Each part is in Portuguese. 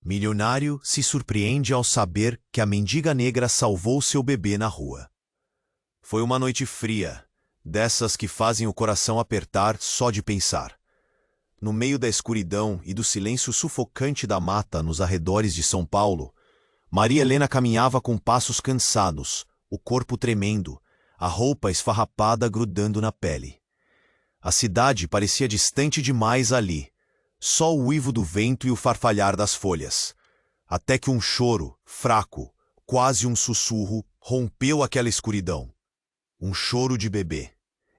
Milionário se surpreende ao saber que a mendiga negra salvou seu bebê na rua. Foi uma noite fria, dessas que fazem o coração apertar só de pensar. No meio da escuridão e do silêncio sufocante da mata nos arredores de São Paulo, Maria Helena caminhava com passos cansados, o corpo tremendo, a roupa esfarrapada grudando na pele. A cidade parecia distante demais ali, só o uivo do vento e o farfalhar das folhas. Até que um choro, fraco, quase um sussurro, rompeu aquela escuridão. Um choro de bebê.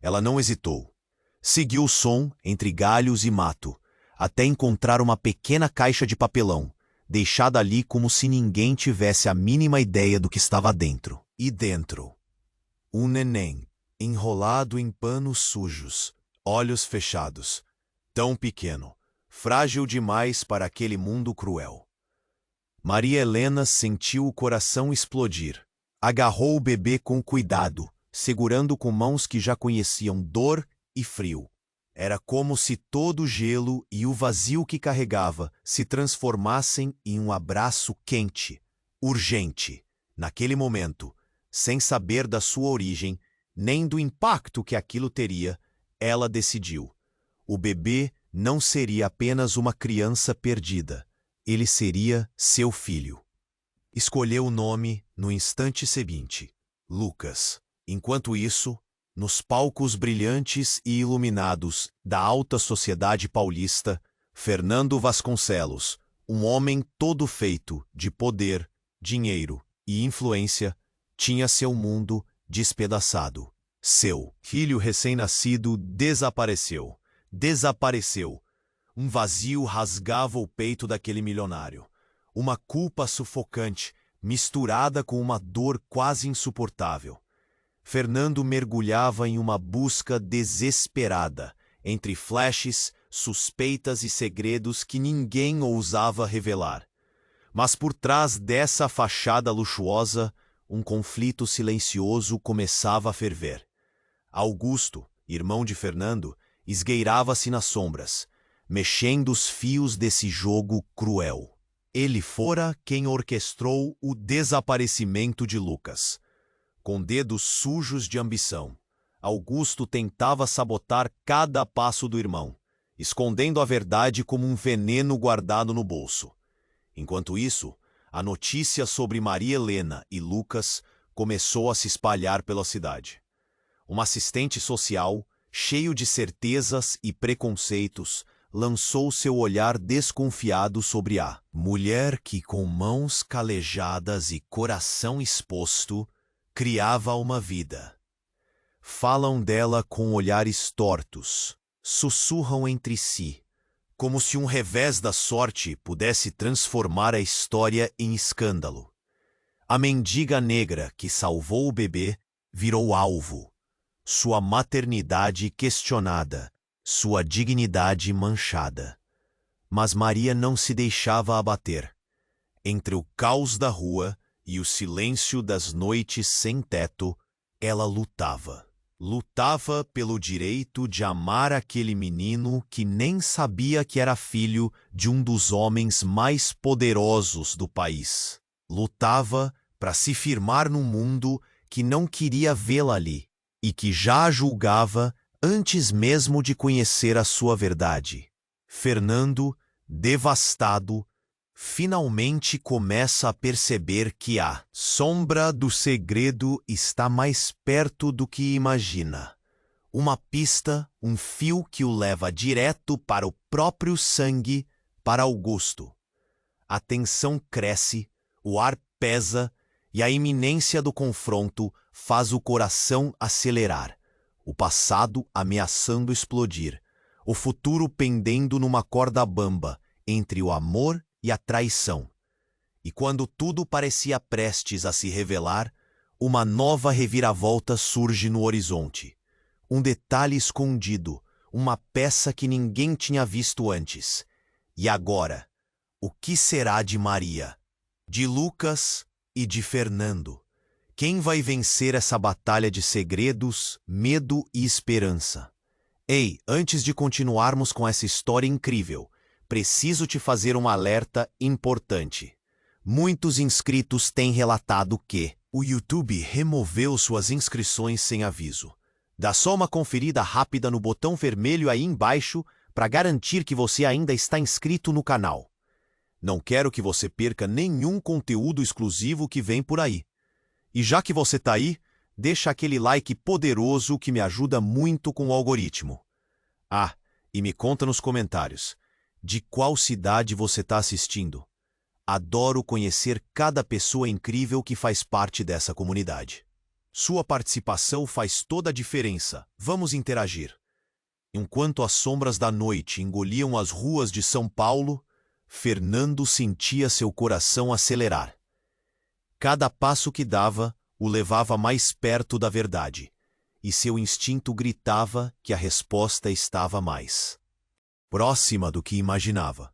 Ela não hesitou. Seguiu o som entre galhos e mato, até encontrar uma pequena caixa de papelão, deixada ali como se ninguém tivesse a mínima ideia do que estava dentro. E dentro, um neném, enrolado em panos sujos, olhos fechados, tão pequeno, frágil demais para aquele mundo cruel. Maria Helena sentiu o coração explodir. Agarrou o bebê com cuidado, segurando com mãos que já conheciam dor e frio. Era como se todo o gelo e o vazio que carregava se transformassem em um abraço quente, urgente. Naquele momento, sem saber da sua origem, nem do impacto que aquilo teria, ela decidiu. O bebê não seria apenas uma criança perdida. Ele seria seu filho. Escolheu o nome no instante seguinte, Lucas. Enquanto isso, nos palcos brilhantes e iluminados da alta sociedade paulista, Fernando Vasconcelos, um homem todo feito de poder, dinheiro e influência, tinha seu mundo despedaçado. Seu filho recém-nascido desapareceu. Desapareceu. Um vazio rasgava o peito daquele milionário. Uma culpa sufocante, misturada com uma dor quase insuportável. Fernando mergulhava em uma busca desesperada, entre flashes, suspeitas e segredos que ninguém ousava revelar. Mas por trás dessa fachada luxuosa, um conflito silencioso começava a ferver. Augusto, irmão de Fernando, esgueirava-se nas sombras, mexendo os fios desse jogo cruel. Ele fora quem orquestrou o desaparecimento de Lucas. Com dedos sujos de ambição, Augusto tentava sabotar cada passo do irmão, escondendo a verdade como um veneno guardado no bolso. Enquanto isso, a notícia sobre Maria Helena e Lucas começou a se espalhar pela cidade. Um assistente social, cheio de certezas e preconceitos, lançou seu olhar desconfiado sobre a mulher que, com mãos calejadas e coração exposto, criava uma vida. Falam dela com olhares tortos, sussurram entre si, como se um revés da sorte pudesse transformar a história em escândalo. A mendiga negra que salvou o bebê virou alvo, sua maternidade questionada, sua dignidade manchada. Mas Maria não se deixava abater. Entre o caos da rua e o silêncio das noites sem teto, ela lutava. Lutava pelo direito de amar aquele menino que nem sabia que era filho de um dos homens mais poderosos do país. Lutava para se firmar num mundo que não queria vê-la ali e que já a julgava antes mesmo de conhecer a sua verdade. Fernando, devastado, finalmente começa a perceber que a sombra do segredo está mais perto do que imagina. Uma pista, um fio que o leva direto para o próprio sangue, para Augusto. A tensão cresce, o ar pesa e a iminência do confronto faz o coração acelerar. O passado ameaçando explodir, o futuro pendendo numa corda bamba entre o amor e a traição. E quando tudo parecia prestes a se revelar, uma nova reviravolta surge no horizonte. Um detalhe escondido, uma peça que ninguém tinha visto antes. E agora, o que será de Maria, de Lucas e de Fernando? Quem vai vencer essa batalha de segredos, medo e esperança? Ei, antes de continuarmos com essa história incrível, preciso te fazer um alerta importante. Muitos inscritos têm relatado que o YouTube removeu suas inscrições sem aviso. Dá só uma conferida rápida no botão vermelho aí embaixo para garantir que você ainda está inscrito no canal. Não quero que você perca nenhum conteúdo exclusivo que vem por aí. E já que você está aí, deixa aquele like poderoso que me ajuda muito com o algoritmo. Ah, e me conta nos comentários, de qual cidade você está assistindo? Adoro conhecer cada pessoa incrível que faz parte dessa comunidade. Sua participação faz toda a diferença. Vamos interagir. Enquanto as sombras da noite engoliam as ruas de São Paulo, Fernando sentia seu coração acelerar. Cada passo que dava o levava mais perto da verdade, e seu instinto gritava que a resposta estava mais próxima do que imaginava.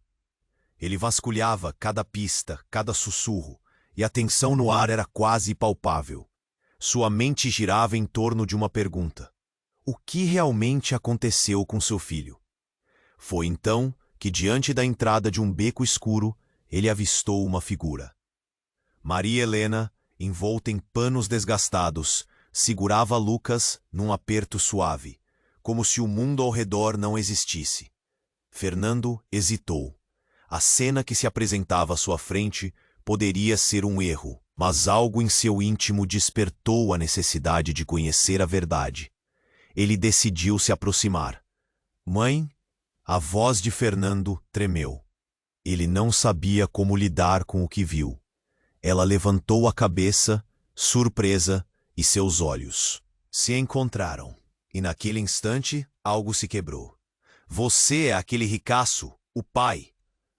Ele vasculhava cada pista, cada sussurro, e a tensão no ar era quase palpável. Sua mente girava em torno de uma pergunta: o que realmente aconteceu com seu filho? Foi então que, diante da entrada de um beco escuro, ele avistou uma figura. Maria Helena, envolta em panos desgastados, segurava Lucas num aperto suave, como se o mundo ao redor não existisse. Fernando hesitou. A cena que se apresentava à sua frente poderia ser um erro, mas algo em seu íntimo despertou a necessidade de conhecer a verdade. Ele decidiu se aproximar. Mãe? A voz de Fernando tremeu. Ele não sabia como lidar com o que viu. Ela levantou a cabeça, surpresa, e seus olhos se encontraram. E naquele instante, algo se quebrou. Você é aquele ricaço, o pai!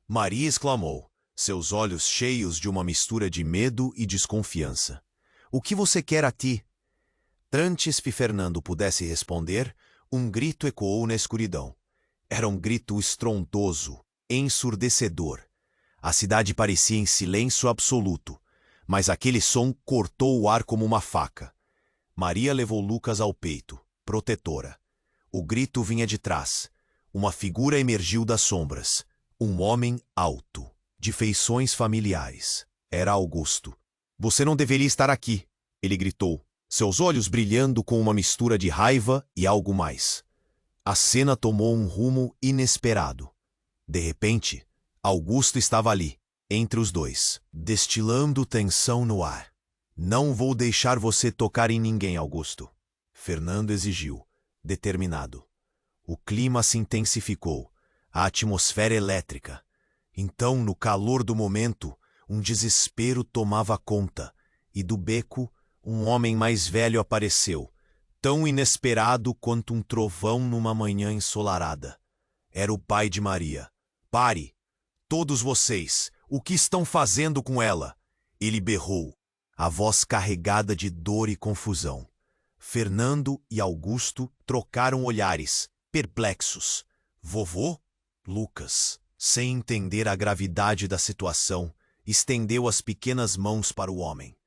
Maria exclamou, seus olhos cheios de uma mistura de medo e desconfiança. O que você quer aqui? Antes que Fernando pudesse responder, um grito ecoou na escuridão. Era um grito estrondoso, ensurdecedor. A cidade parecia em silêncio absoluto, mas aquele som cortou o ar como uma faca. Maria levou Lucas ao peito, protetora. O grito vinha de trás. Uma figura emergiu das sombras. Um homem alto, de feições familiares. Era Augusto. Você não deveria estar aqui, ele gritou, seus olhos brilhando com uma mistura de raiva e algo mais. A cena tomou um rumo inesperado. De repente, Augusto estava ali, entre os dois, destilando tensão no ar. Não vou deixar você tocar em ninguém, Augusto. Fernando exigiu, determinado. O clima se intensificou, a atmosfera elétrica. Então, no calor do momento, um desespero tomava conta, e do beco, um homem mais velho apareceu, tão inesperado quanto um trovão numa manhã ensolarada. Era o pai de Maria. Pare! Todos vocês! O que estão fazendo com ela? Ele berrou, a voz carregada de dor e confusão. Fernando e Augusto trocaram olhares, perplexos. Vovô? Lucas, sem entender a gravidade da situação, estendeu as pequenas mãos para o homem.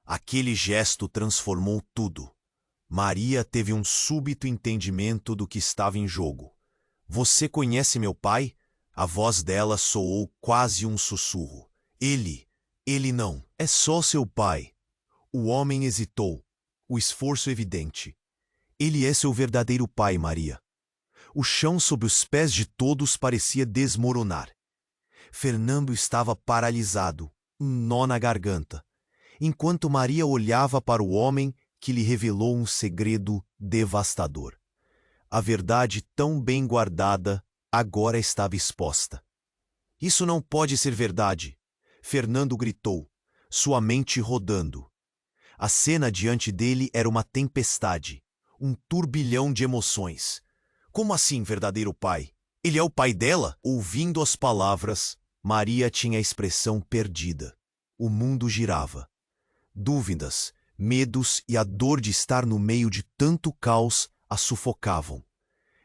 Aquele gesto transformou tudo. Maria teve um súbito entendimento do que estava em jogo. Você conhece meu pai? A voz dela soou quase um sussurro. Ele não. É só seu pai. O homem hesitou, o esforço evidente. Ele é seu verdadeiro pai, Maria. O chão sob os pés de todos parecia desmoronar. Fernando estava paralisado, um nó na garganta, enquanto Maria olhava para o homem que lhe revelou um segredo devastador. A verdade tão bem guardada agora estava exposta. Isso não pode ser verdade, Fernando gritou, sua mente rodando. A cena diante dele era uma tempestade, um turbilhão de emoções. Como assim, verdadeiro pai? Ele é o pai dela? Ouvindo as palavras, Maria tinha a expressão perdida. O mundo girava. Dúvidas, medos e a dor de estar no meio de tanto caos a sufocavam.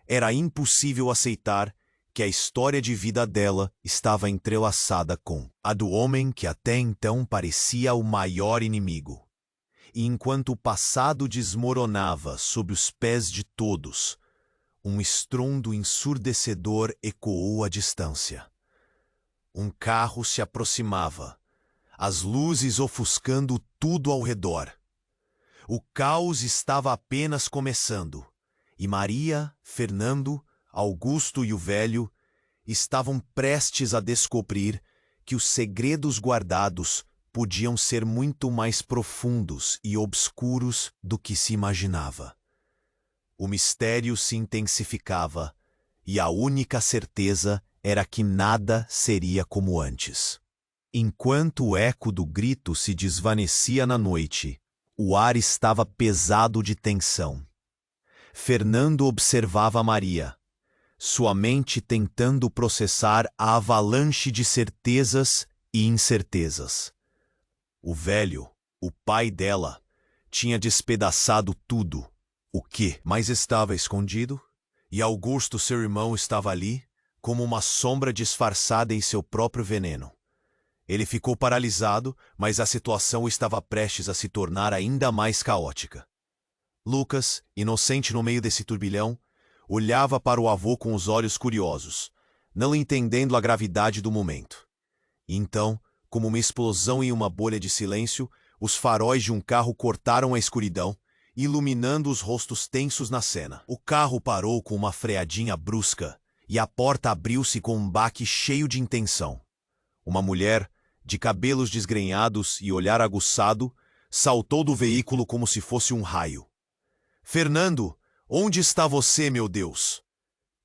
Era impossível aceitar que a história de vida dela estava entrelaçada com a do homem que até então parecia o maior inimigo. E enquanto o passado desmoronava sob os pés de todos, um estrondo ensurdecedor ecoou à distância. Um carro se aproximava, as luzes ofuscando tudo ao redor. O caos estava apenas começando, e Maria, Fernando, Augusto e o velho estavam prestes a descobrir que os segredos guardados podiam ser muito mais profundos e obscuros do que se imaginava. O mistério se intensificava, e a única certeza era que nada seria como antes. Enquanto o eco do grito se desvanecia na noite, o ar estava pesado de tensão. Fernando observava Maria, sua mente tentando processar a avalanche de certezas e incertezas. O velho, o pai dela, tinha despedaçado tudo. O que mais estava escondido? E Augusto, seu irmão, estava ali, como uma sombra disfarçada em seu próprio veneno. Ele ficou paralisado, mas a situação estava prestes a se tornar ainda mais caótica. Lucas, inocente no meio desse turbilhão, olhava para o avô com os olhos curiosos, não entendendo a gravidade do momento. E então, como uma explosão em uma bolha de silêncio, os faróis de um carro cortaram a escuridão, iluminando os rostos tensos na cena. O carro parou com uma freadinha brusca e a porta abriu-se com um baque cheio de intenção. Uma mulher, de cabelos desgrenhados e olhar aguçado, saltou do veículo como se fosse um raio. Fernando, onde está você, meu Deus?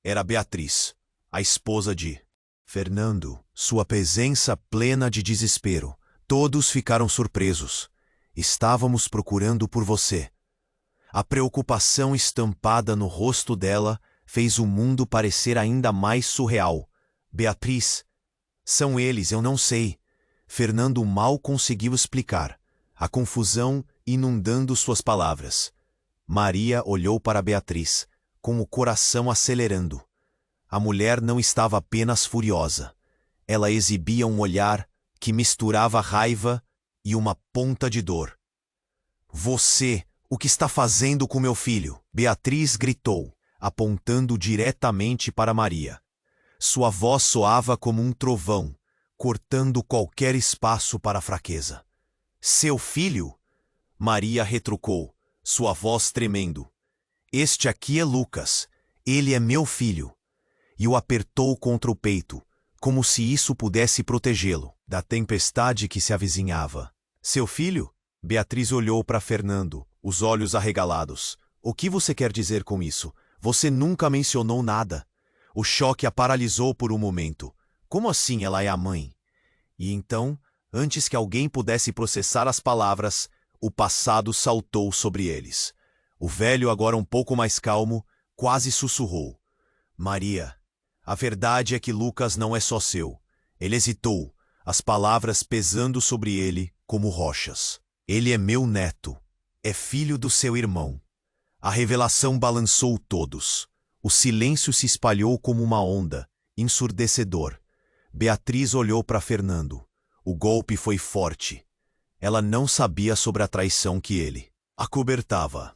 Era Beatriz, a esposa de Fernando, sua presença plena de desespero. Todos ficaram surpresos. Estávamos procurando por você. A preocupação estampada no rosto dela fez o mundo parecer ainda mais surreal. Beatriz, são eles, eu não sei. Fernando mal conseguiu explicar, a confusão inundando suas palavras. Maria olhou para Beatriz, com o coração acelerando. A mulher não estava apenas furiosa. Ela exibia um olhar que misturava raiva e uma ponta de dor. Você, o que está fazendo com meu filho? Beatriz gritou, apontando diretamente para Maria. Sua voz soava como um trovão, cortando qualquer espaço para a fraqueza. Seu filho? Maria retrucou, sua voz tremendo. Este aqui é Lucas. Ele é meu filho. E o apertou contra o peito, como se isso pudesse protegê-lo da tempestade que se avizinhava. Seu filho? Beatriz olhou para Fernando, os olhos arregalados. O que você quer dizer com isso? Você nunca mencionou nada. O choque a paralisou por um momento. Como assim ela é a mãe? E então, antes que alguém pudesse processar as palavras, o passado saltou sobre eles. O velho, agora um pouco mais calmo, quase sussurrou. Maria, a verdade é que Lucas não é só seu. Ele hesitou, as palavras pesando sobre ele como rochas. Ele é meu neto. É filho do seu irmão. A revelação balançou todos. O silêncio se espalhou como uma onda, ensurdecedor. Beatriz olhou para Fernando. O golpe foi forte. Ela não sabia sobre a traição que ele acobertava.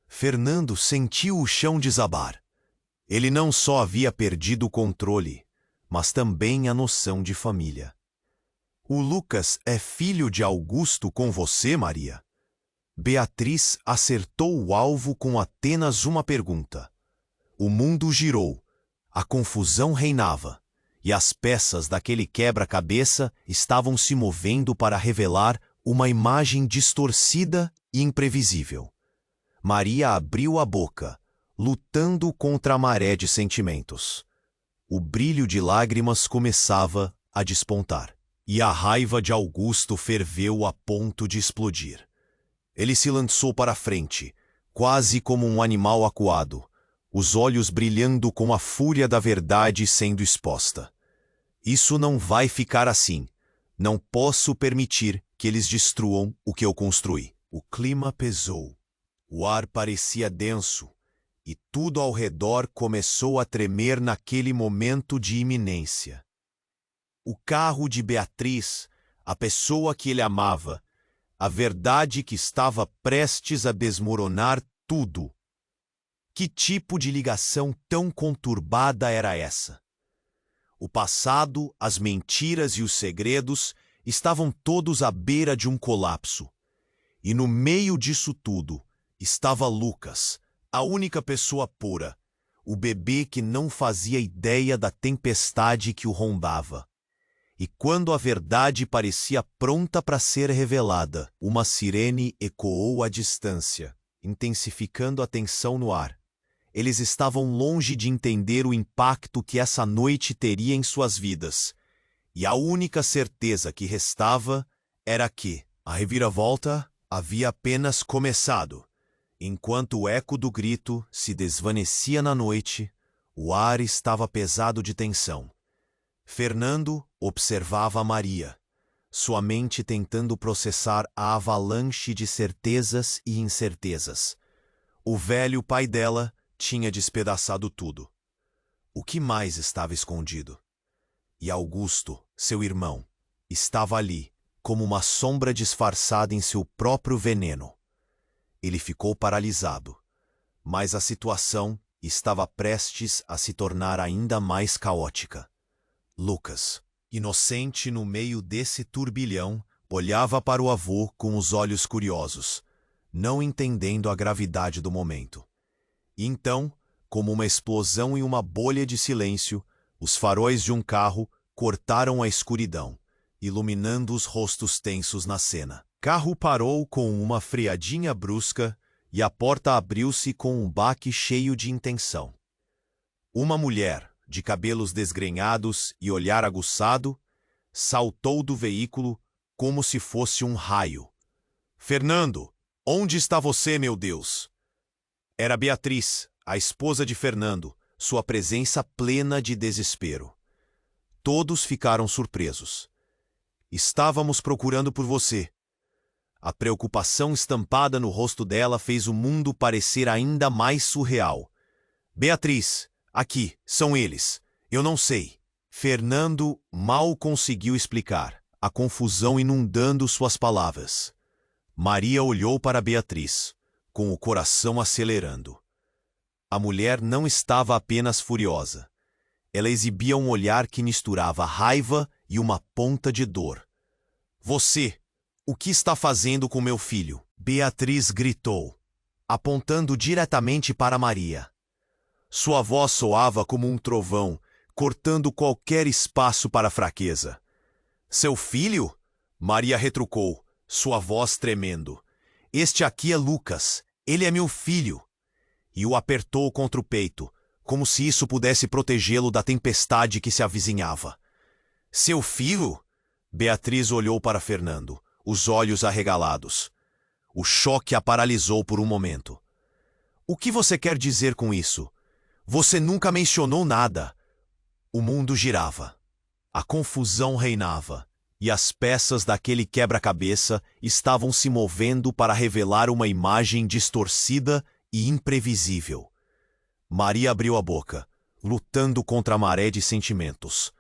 Fernando sentiu o chão desabar. Ele não só havia perdido o controle, mas também a noção de família. O Lucas é filho de Augusto com você, Maria? Beatriz acertou o alvo com apenas uma pergunta. O mundo girou, a confusão reinava, e as peças daquele quebra-cabeça estavam se movendo para revelar uma imagem distorcida e imprevisível. Maria abriu a boca, lutando contra a maré de sentimentos. O brilho de lágrimas começava a despontar, e a raiva de Augusto ferveu a ponto de explodir. Ele se lançou para a frente, quase como um animal acuado, os olhos brilhando com a fúria da verdade sendo exposta. Isso não vai ficar assim. Não posso permitir que eles destruam o que eu construí. O clima pesou. O ar parecia denso, e tudo ao redor começou a tremer naquele momento de iminência. O carro de Beatriz, a pessoa que ele amava, a verdade que estava prestes a desmoronar tudo. Que tipo de ligação tão conturbada era essa? O passado, as mentiras e os segredos estavam todos à beira de um colapso. E no meio disso tudo estava Lucas, a única pessoa pura, o bebê que não fazia ideia da tempestade que o rondava. E quando a verdade parecia pronta para ser revelada, uma sirene ecoou à distância, intensificando a tensão no ar. Eles estavam longe de entender o impacto que essa noite teria em suas vidas. E a única certeza que restava era que a reviravolta havia apenas começado. Enquanto o eco do grito se desvanecia na noite, o ar estava pesado de tensão. Fernando observava Maria, sua mente tentando processar a avalanche de certezas e incertezas. O velho pai dela tinha despedaçado tudo. O que mais estava escondido? E Augusto, seu irmão, estava ali, como uma sombra disfarçada em seu próprio veneno. Ele ficou paralisado, mas a situação estava prestes a se tornar ainda mais caótica. Lucas, inocente no meio desse turbilhão, olhava para o avô com os olhos curiosos, não entendendo a gravidade do momento. E então, como uma explosão em uma bolha de silêncio, os faróis de um carro cortaram a escuridão, iluminando os rostos tensos na cena. Carro parou com uma freadinha brusca e a porta abriu-se com um baque cheio de intenção. Uma mulher, de cabelos desgrenhados e olhar aguçado, saltou do veículo como se fosse um raio. "Fernando, onde está você, meu Deus?" Era Beatriz, a esposa de Fernando, sua presença plena de desespero. Todos ficaram surpresos. "Estávamos procurando por você." A preocupação estampada no rosto dela fez o mundo parecer ainda mais surreal. "Beatriz, aqui, são eles. Eu não sei." Fernando mal conseguiu explicar, a confusão inundando suas palavras. Maria olhou para Beatriz, com o coração acelerando. A mulher não estava apenas furiosa. Ela exibia um olhar que misturava raiva e uma ponta de dor. "Você, o que está fazendo com meu filho?" Beatriz gritou, apontando diretamente para Maria. Sua voz soava como um trovão, cortando qualquer espaço para fraqueza. "Seu filho?" Maria retrucou, sua voz tremendo. "Este aqui é Lucas. Ele é meu filho." E o apertou contra o peito, como se isso pudesse protegê-lo da tempestade que se avizinhava. "Seu filho?" Beatriz olhou para Fernando, os olhos arregalados. O choque a paralisou por um momento. "O que você quer dizer com isso? Você nunca mencionou nada." O mundo girava. A confusão reinava, e as peças daquele quebra-cabeça estavam se movendo para revelar uma imagem distorcida e imprevisível. Maria abriu a boca, lutando contra a maré de sentimentos.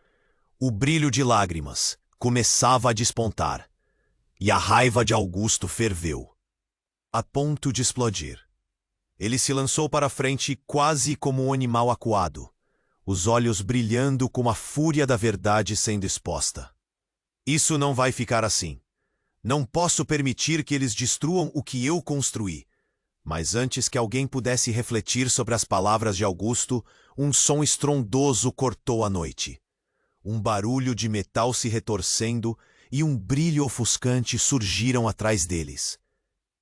O brilho de lágrimas começava a despontar, e a raiva de Augusto ferveu, a ponto de explodir. Ele se lançou para a frente quase como um animal acuado, os olhos brilhando com a fúria da verdade sendo exposta. "Isso não vai ficar assim. Não posso permitir que eles destruam o que eu construí." Mas antes que alguém pudesse refletir sobre as palavras de Augusto, um som estrondoso cortou a noite. Um barulho de metal se retorcendo e um brilho ofuscante surgiram atrás deles.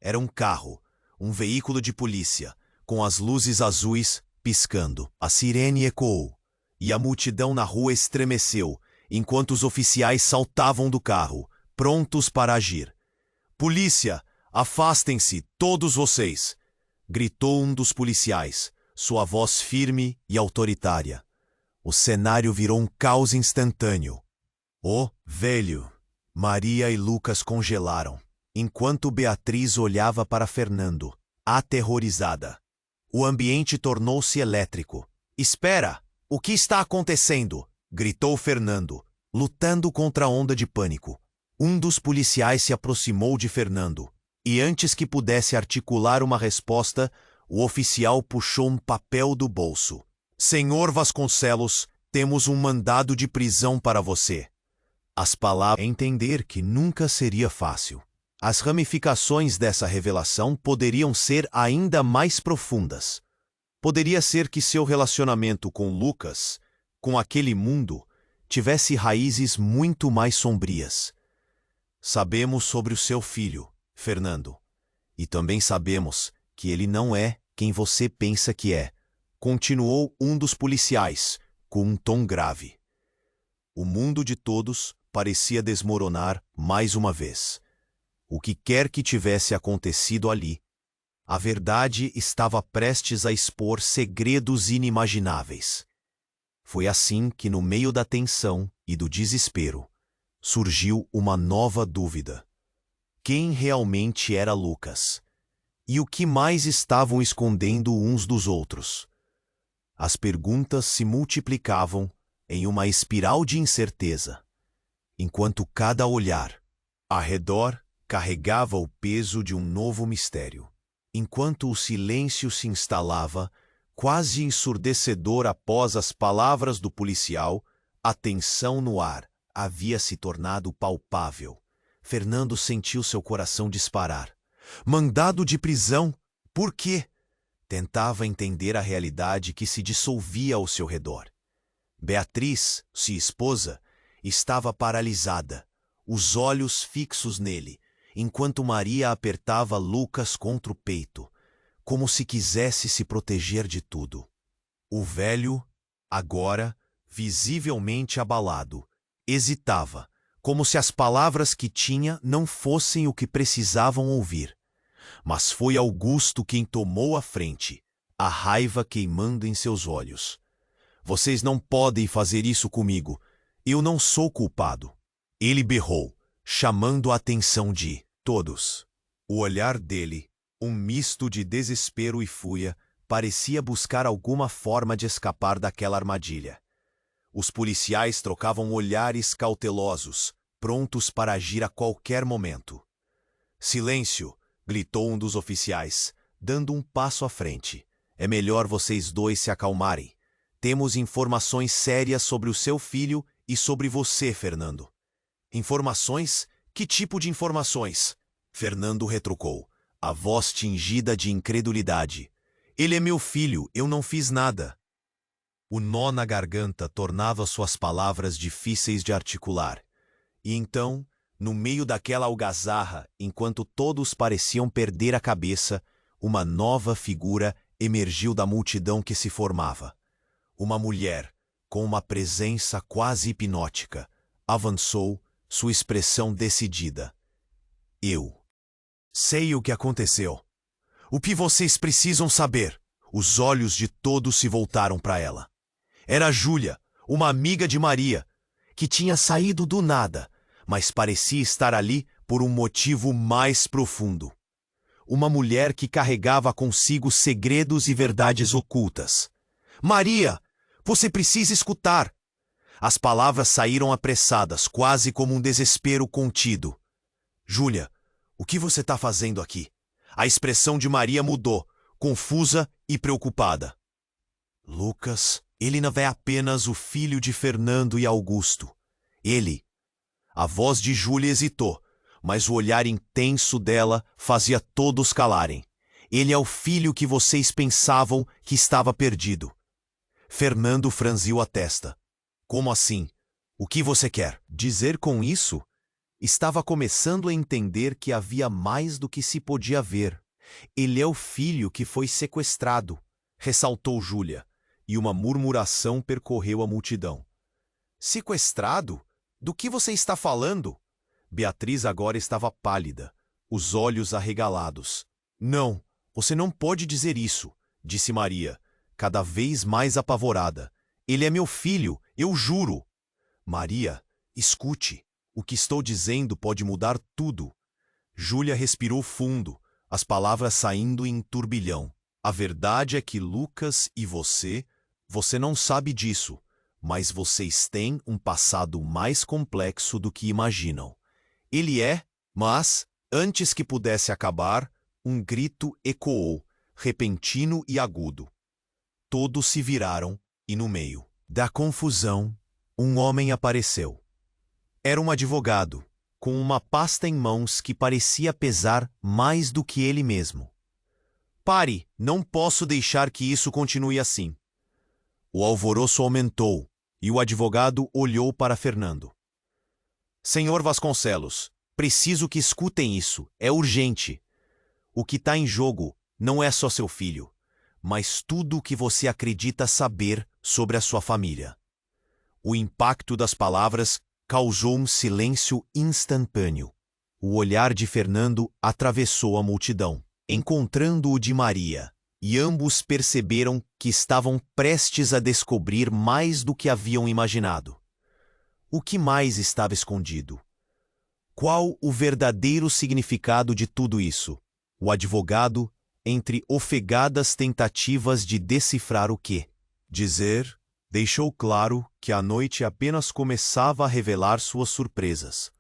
Era um carro, um veículo de polícia, com as luzes azuis piscando. A sirene ecoou, e a multidão na rua estremeceu, enquanto os oficiais saltavam do carro, prontos para agir. "Polícia! Afastem-se, todos vocês!" gritou um dos policiais, sua voz firme e autoritária. O cenário virou um caos instantâneo. "Oh, velho!" Maria e Lucas congelaram, enquanto Beatriz olhava para Fernando, aterrorizada. O ambiente tornou-se elétrico. "Espera! O que está acontecendo?" gritou Fernando, lutando contra a onda de pânico. Um dos policiais se aproximou de Fernando, e antes que pudesse articular uma resposta, o oficial puxou um papel do bolso. "Senhor Vasconcelos, Temos um mandado de prisão para você. As palavras entender que nunca seria fácil. As ramificações dessa revelação poderiam ser ainda mais profundas. Poderia ser que seu relacionamento com Lucas, com aquele mundo, tivesse raízes muito mais sombrias. Sabemos sobre o seu filho, Fernando, e também sabemos que ele não é quem você pensa que é, continuou um dos policiais, com um tom grave. O mundo de todos parecia desmoronar mais uma vez. O que quer que tivesse acontecido ali, a verdade estava prestes a expor segredos inimagináveis. Foi assim que, no meio da tensão e do desespero, surgiu uma nova dúvida. Quem realmente era Lucas? E o que mais estavam escondendo uns dos outros? As perguntas se multiplicavam em uma espiral de incerteza, enquanto cada olhar ao redor carregava o peso de um novo mistério. Enquanto o silêncio se instalava, quase ensurdecedor após as palavras do policial, a tensão no ar havia se tornado palpável. Fernando sentiu seu coração disparar. Mandado de prisão? Por quê? Tentava entender a realidade que se dissolvia ao seu redor. Beatriz, sua esposa, estava paralisada, os olhos fixos nele, enquanto Maria apertava Lucas contra o peito, como se quisesse se proteger de tudo. O velho, agora, visivelmente abalado, hesitava, como se as palavras que tinha não fossem o que precisavam ouvir. Mas foi Augusto quem tomou a frente, a raiva queimando em seus olhos. Vocês não podem fazer isso comigo. Eu não sou culpado. Ele berrou, chamando a atenção de todos. O olhar dele, um misto de desespero e fúria, parecia buscar alguma forma de escapar daquela armadilha. Os policiais trocavam olhares cautelosos, prontos para agir a qualquer momento. Silêncio! Gritou um dos oficiais, dando um passo à frente. É melhor vocês dois se acalmarem. Temos informações sérias sobre o seu filho e sobre você, Fernando. Informações? Que tipo de informações? Fernando retrucou, a voz tingida de incredulidade. Ele é meu filho, eu não fiz nada. O nó na garganta tornava suas palavras difíceis de articular. E então, no meio daquela algazarra, enquanto todos pareciam perder a cabeça, uma nova figura emergiu da multidão que se formava. Uma mulher, com uma presença quase hipnótica, avançou, sua expressão decidida. Eu sei o que aconteceu. O que vocês precisam saber? Os olhos de todos se voltaram para ela. Era Júlia, uma amiga de Maria, que tinha saído do nada, mas parecia estar ali por um motivo mais profundo. Uma mulher que carregava consigo segredos e verdades ocultas. Maria, você precisa escutar. As palavras saíram apressadas, quase como um desespero contido. Júlia, o que você está fazendo aqui? A expressão de Maria mudou, confusa e preocupada. Lucas, ele não é apenas o filho de Fernando e Augusto. Ele... A voz de Júlia hesitou, mas o olhar intenso dela fazia todos calarem. Ele é o filho que vocês pensavam que estava perdido. Fernando franziu a testa. Como assim? O que você quer dizer com isso? Estava começando a entender que havia mais do que se podia ver. Ele é o filho que foi sequestrado, ressaltou Júlia, e uma murmuração percorreu a multidão. Sequestrado? Do que você está falando? Beatriz agora estava pálida, os olhos arregalados. Não, você não pode dizer isso, disse Maria, cada vez mais apavorada. Ele é meu filho, eu juro. Maria, escute. O que estou dizendo pode mudar tudo. Júlia respirou fundo, as palavras saindo em turbilhão. A verdade é que Lucas e você não sabe disso. Mas vocês têm um passado mais complexo do que imaginam. Ele é, mas, antes que pudesse acabar, um grito ecoou, repentino e agudo. Todos se viraram, e no meio Da confusão, um homem apareceu. Era um advogado, com uma pasta em mãos que parecia pesar mais do que ele mesmo. Pare, não posso deixar que isso continue assim. O alvoroço aumentou e o advogado olhou para Fernando. Senhor Vasconcelos, preciso que escutem isso, é urgente. O que está em jogo não é só seu filho, mas tudo o que você acredita saber sobre a sua família. O impacto das palavras causou um silêncio instantâneo. O olhar de Fernando atravessou a multidão, encontrando o de Maria, e ambos perceberam que estavam prestes a descobrir mais do que haviam imaginado. O que mais estava escondido? Qual o verdadeiro significado de tudo isso? O advogado, entre ofegadas tentativas de decifrar o que dizer, deixou claro que a noite apenas começava a revelar suas surpresas.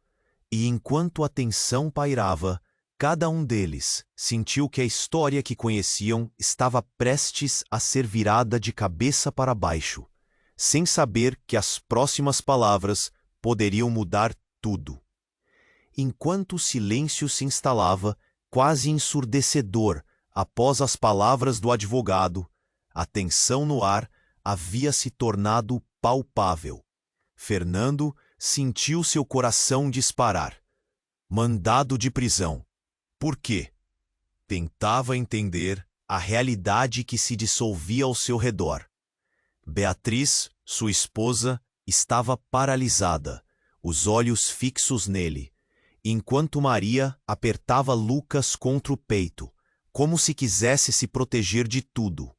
E enquanto a tensão pairava, cada um deles sentiu que a história que conheciam estava prestes a ser virada de cabeça para baixo, sem saber que as próximas palavras poderiam mudar tudo. Enquanto o silêncio se instalava, quase ensurdecedor, após as palavras do advogado, a tensão no ar havia se tornado palpável. Fernando sentiu seu coração disparar. Mandado de prisão. Por quê? Tentava entender a realidade que se dissolvia ao seu redor. Beatriz, sua esposa, estava paralisada, os olhos fixos nele, enquanto Maria apertava Lucas contra o peito, como se quisesse se proteger de tudo.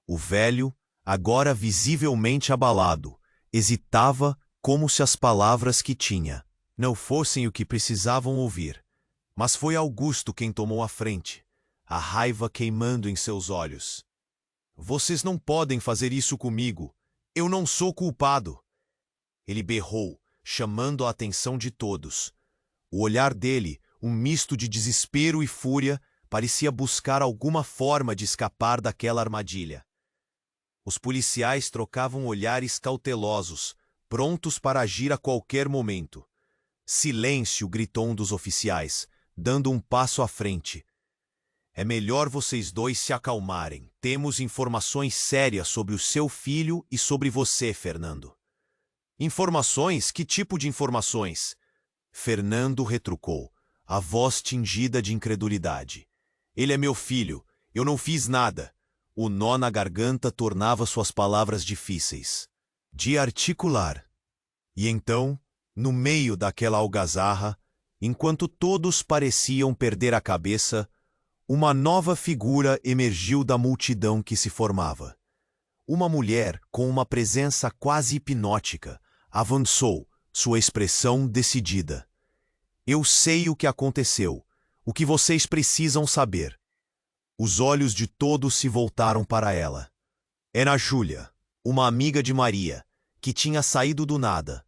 O velho, agora visivelmente abalado, hesitava como se as palavras que tinha não fossem o que precisavam ouvir. Mas foi Augusto quem tomou a frente, a raiva queimando em seus olhos. Vocês não podem fazer isso comigo. Eu não sou culpado. Ele berrou, chamando a atenção de todos. O olhar dele, um misto de desespero e fúria, parecia buscar alguma forma de escapar daquela armadilha. Os policiais trocavam olhares cautelosos, prontos para agir a qualquer momento. Silêncio, gritou um dos oficiais, dando um passo à frente. É melhor vocês dois se acalmarem. Temos informações sérias sobre o seu filho e sobre você, Fernando. Informações? Que tipo de informações? Fernando retrucou, a voz tingida de incredulidade. Ele é meu filho. Eu não fiz nada. O nó na garganta tornava suas palavras difíceis de articular. E então, no meio daquela algazarra, enquanto todos pareciam perder a cabeça, uma nova figura emergiu da multidão que se formava. Uma mulher com uma presença quase hipnótica avançou, sua expressão decidida. Eu sei o que aconteceu, o que vocês precisam saber. Os olhos de todos se voltaram para ela. Era Júlia, uma amiga de Maria, que tinha saído do nada,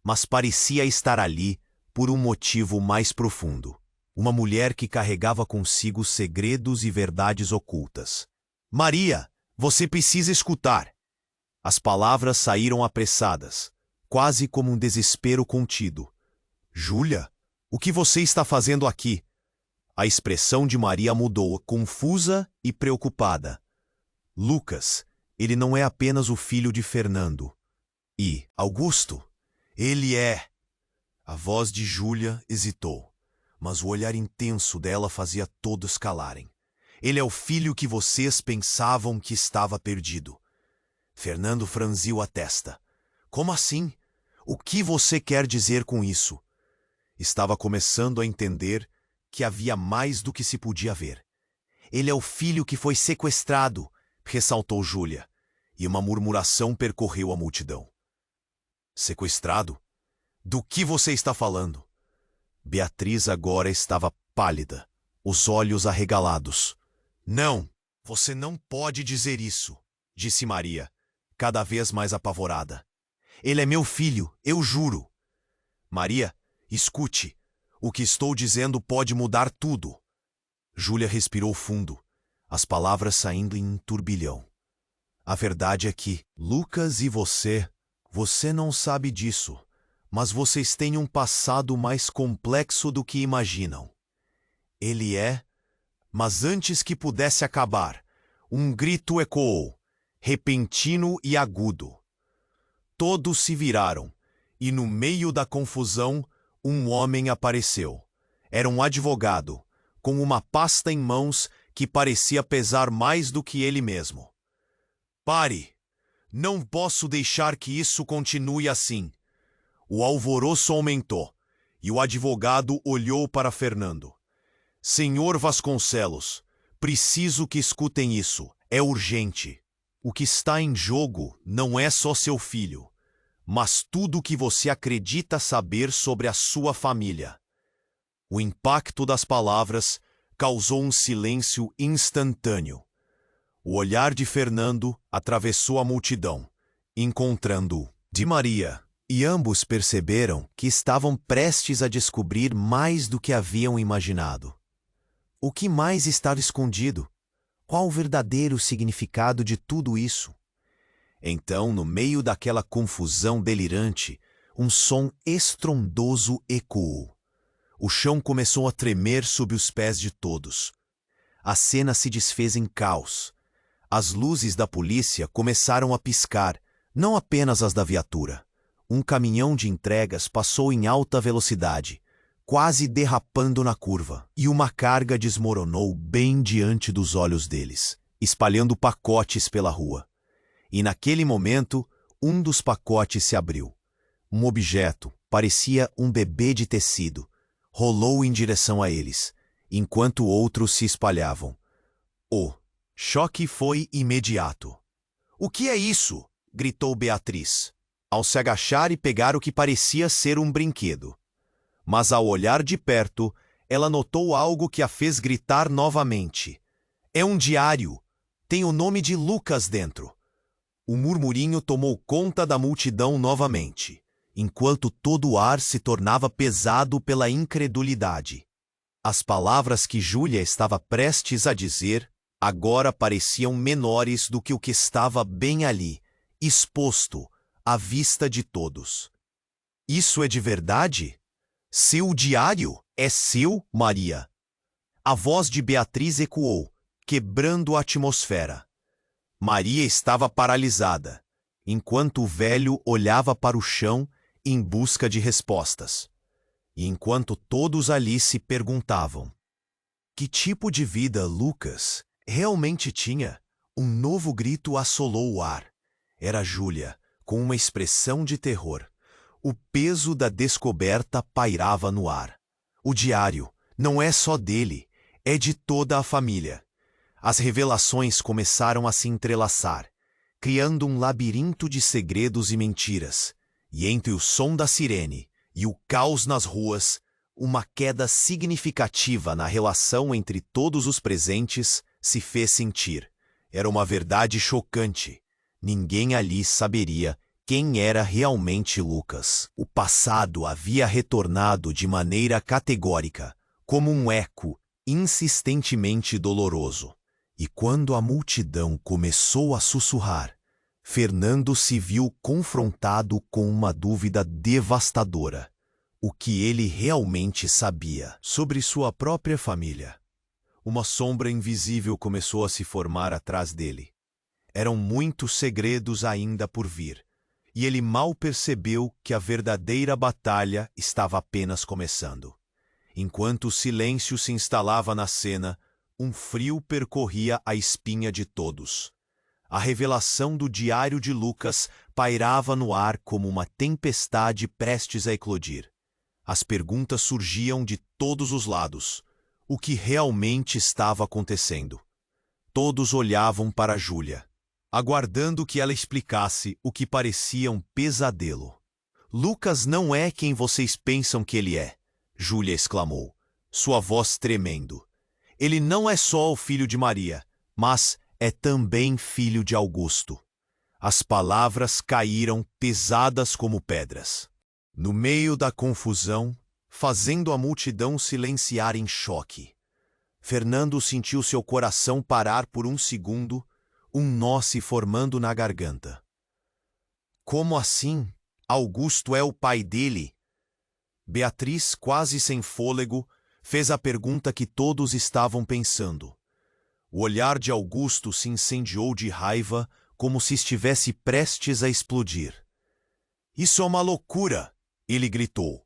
mas parecia estar ali por um motivo mais profundo. Uma mulher que carregava consigo segredos e verdades ocultas. Maria, você precisa escutar. As palavras saíram apressadas, quase como um desespero contido. Júlia, o que você está fazendo aqui? A expressão de Maria mudou, confusa e preocupada. Lucas, ele não é apenas o filho de Fernando. E Augusto, ele é... A voz de Júlia hesitou, mas o olhar intenso dela fazia todos calarem. Ele é o filho que vocês pensavam que estava perdido. Fernando franziu a testa. Como assim? O que você quer dizer com isso? Estava começando a entender que havia mais do que se podia ver. Ele é o filho que foi sequestrado, ressaltou Júlia, e uma murmuração percorreu a multidão. Sequestrado? Do que você está falando? Beatriz agora estava pálida, os olhos arregalados. Não, você não pode dizer isso, disse Maria, cada vez mais apavorada. Ele é meu filho, eu juro. Maria, escute. O que estou dizendo pode mudar tudo. Júlia respirou fundo, as palavras saindo em um turbilhão. A verdade é que, Lucas e você não sabe disso, mas vocês têm um passado mais complexo do que imaginam. Ele é... Mas antes que pudesse acabar, um grito ecoou, repentino e agudo. Todos se viraram, e no meio da confusão, um homem apareceu. Era um advogado, com uma pasta em mãos que parecia pesar mais do que ele mesmo. Pare! Não posso deixar que isso continue assim. O alvoroço aumentou, e o advogado olhou para Fernando. Senhor Vasconcelos, preciso que escutem isso. É urgente. O que está em jogo não é só seu filho, mas tudo o que você acredita saber sobre a sua família. O impacto das palavras causou um silêncio instantâneo. O olhar de Fernando atravessou a multidão, encontrando de Maria, e ambos perceberam que estavam prestes a descobrir mais do que haviam imaginado. O que mais está escondido? Qual o verdadeiro significado de tudo isso? Então, no meio daquela confusão delirante, um som estrondoso ecoou. O chão começou a tremer sob os pés de todos. A cena se desfez em caos. As luzes da polícia começaram a piscar, não apenas as da viatura. Um caminhão de entregas passou em alta velocidade, quase derrapando na curva, e uma carga desmoronou bem diante dos olhos deles, espalhando pacotes pela rua. E naquele momento, um dos pacotes se abriu. Um objeto, parecia um bebê de tecido, rolou em direção a eles, enquanto outros se espalhavam. O choque foi imediato. — O que é isso? Gritou Beatriz, ao se agachar e pegar o que parecia ser um brinquedo. Mas ao olhar de perto, ela notou algo que a fez gritar novamente. É um diário. Tem o nome de Lucas dentro. O murmurinho tomou conta da multidão novamente, enquanto todo o ar se tornava pesado pela incredulidade. As palavras que Júlia estava prestes a dizer agora pareciam menores do que o que estava bem ali, exposto, à vista de todos. Isso é de verdade? Seu diário é seu, Maria? A voz de Beatriz ecoou, quebrando a atmosfera. Maria estava paralisada, enquanto o velho olhava para o chão em busca de respostas. E enquanto todos ali se perguntavam: que tipo de vida Lucas realmente tinha? Um novo grito assolou o ar. Era Júlia, com uma expressão de terror. O peso da descoberta pairava no ar. O diário não é só dele, é de toda a família. As revelações começaram a se entrelaçar, criando um labirinto de segredos e mentiras. E entre o som da sirene e o caos nas ruas, uma queda significativa na relação entre todos os presentes se fez sentir. Era uma verdade chocante. Ninguém ali saberia quem era realmente Lucas. O passado havia retornado de maneira categórica, como um eco insistentemente doloroso. E quando a multidão começou a sussurrar, Fernando se viu confrontado com uma dúvida devastadora. O que ele realmente sabia sobre sua própria família? Uma sombra invisível começou a se formar atrás dele. Eram muitos segredos ainda por vir, e ele mal percebeu que a verdadeira batalha estava apenas começando. Enquanto o silêncio se instalava na cena, um frio percorria a espinha de todos. A revelação do diário de Lucas pairava no ar como uma tempestade prestes a eclodir. As perguntas surgiam de todos os lados. O que realmente estava acontecendo? Todos olhavam para Júlia, aguardando que ela explicasse o que parecia um pesadelo. Lucas não é quem vocês pensam que ele é, Júlia exclamou, sua voz tremendo. Ele não é só o filho de Maria, mas é também filho de Augusto. As palavras caíram pesadas como pedras. No meio da confusão, fazendo a multidão silenciar em choque, Fernando sentiu seu coração parar por um segundo, um nó se formando na garganta. Como assim? Augusto é o pai dele? Beatriz, quase sem fôlego, fez a pergunta que todos estavam pensando. O olhar de Augusto se incendiou de raiva, como se estivesse prestes a explodir. Isso é uma loucura! Ele gritou,